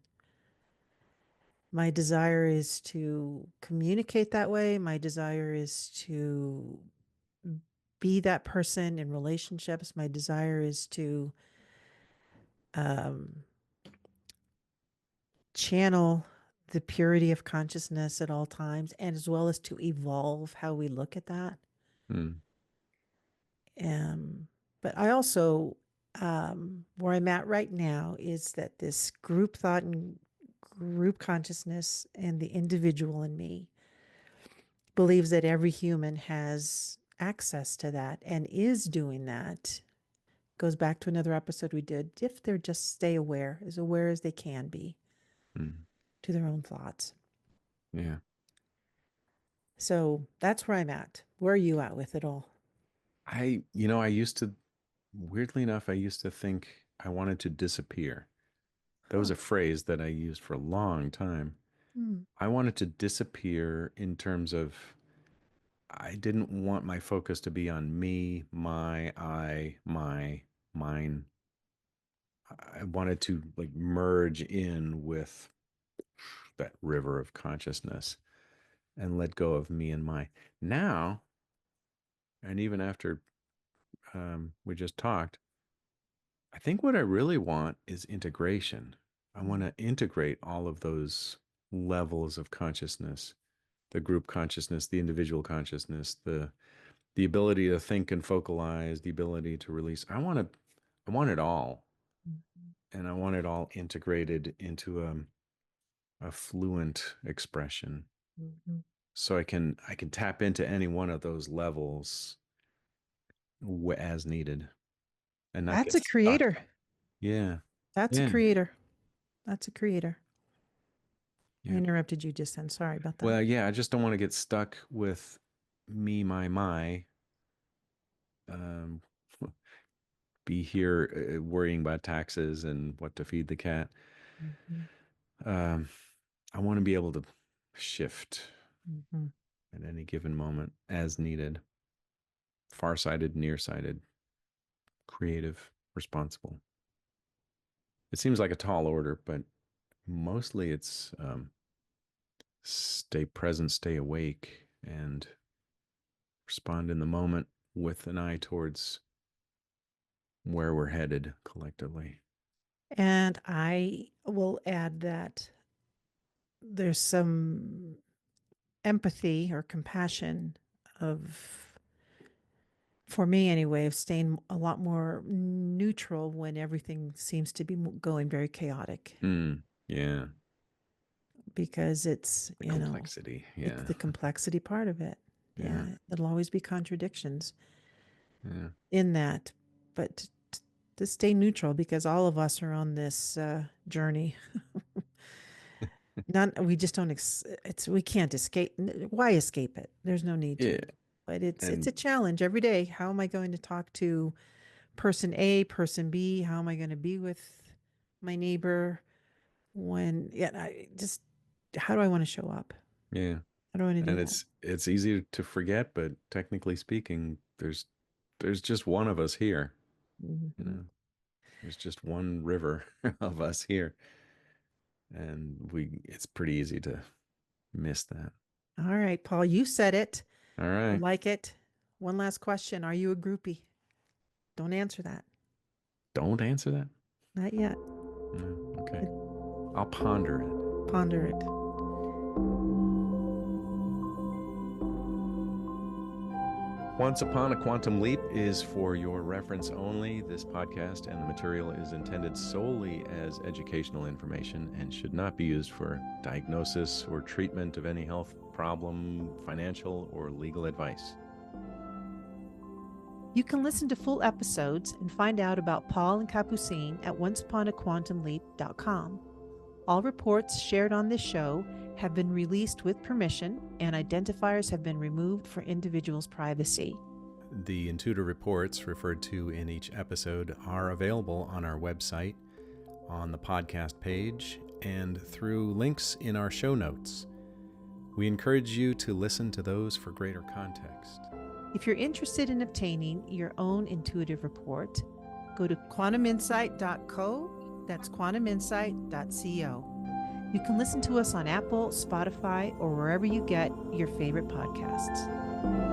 My desire is to communicate that way. My desire is to be that person in relationships. My desire is to um, channel the purity of consciousness at all times, and as well as to evolve how we look at that. Mm, Um, but I also, where I'm at right now is that this group thought and group consciousness and the individual in me believes that every human has access to that and is doing that. Goes back to another episode we did. If they're just stay aware, as aware as they can be mm, to their own thoughts. yeah. So that's where I'm at. Where are you at with it all? I used to, weirdly enough, I used to think I wanted to disappear. That was Huh. a phrase that I used for a long time. Hmm. I wanted to disappear in terms of I didn't want my focus to be on me, my, mine. I wanted to like merge in with that river of consciousness and let go of me and my. Now, and even after we just talked, I think what I really want is integration. I want to integrate all of those levels of consciousness, the group consciousness, the individual consciousness, the ability to think and focalize, the ability to release. I want it all, Mhm. and I want it all integrated into a fluent expression, Mhm. so I can tap into any one of those levels as needed and not That's get a stuck. creator. Yeah, That's a yeah, creator. That's a creator. I yeah. interrupted you just then. Sorry about that. Well, yeah, I just don't want to get stuck with me, my, um, be here worrying about taxes and what to feed the cat. Mhm. Um, I want to be able to shift Mhm. at any given moment as needed, farsighted, nearsighted, creative, responsible. It seems like a tall order, but mostly it's stay present, stay awake, and respond in the moment with an eye towards where we're headed collectively. And I will add that there's some empathy or compassion of, for me anyway, of staying a lot more neutral when everything seems to be going very chaotic Yeah, because it's, the complexity. it's Yeah, the complexity part of it. yeah, Yeah, there'll always be contradictions yeah, in that, but to stay neutral because all of us are on this journey. Not we just don't. It's we can't escape. Why escape it? There's no need yeah. to. But it's a And challenge every day. How am I going to talk to person A, person B? How am I going to be with my neighbor when? Yeah, I just how do I want to show up? yeah, How do I want to do and that? it's easy to forget, but technically speaking, there's just one of us here. You Mhm. know, there's just one river of us here, and we it's pretty easy to miss that. All right, Paul, you said it. All I right, like it. One last question: are you a groupie? Don't answer that. don't answer that. Not yet. No, okay, I'll ponder it. Ponder it. Once Upon a Quantum Leap is for your reference only. This podcast and the material is intended solely as educational information and should not be used for diagnosis or treatment of any health problem, financial, or legal advice. You can listen to full episodes and find out about Paul and Capucine at onceuponaquantumleap.com. All reports shared on this show have been released with permission, and identifiers have been removed for individuals' privacy. The intuitive reports referred to in each episode are available on our website, on the podcast page, and through links in our show notes. We encourage you to listen to those for greater context. If you're interested in obtaining your own intuitive report, go to quantuminsight.co. That's quantuminsight.co. You can listen to us on Apple, Spotify, or wherever you get your favorite podcasts.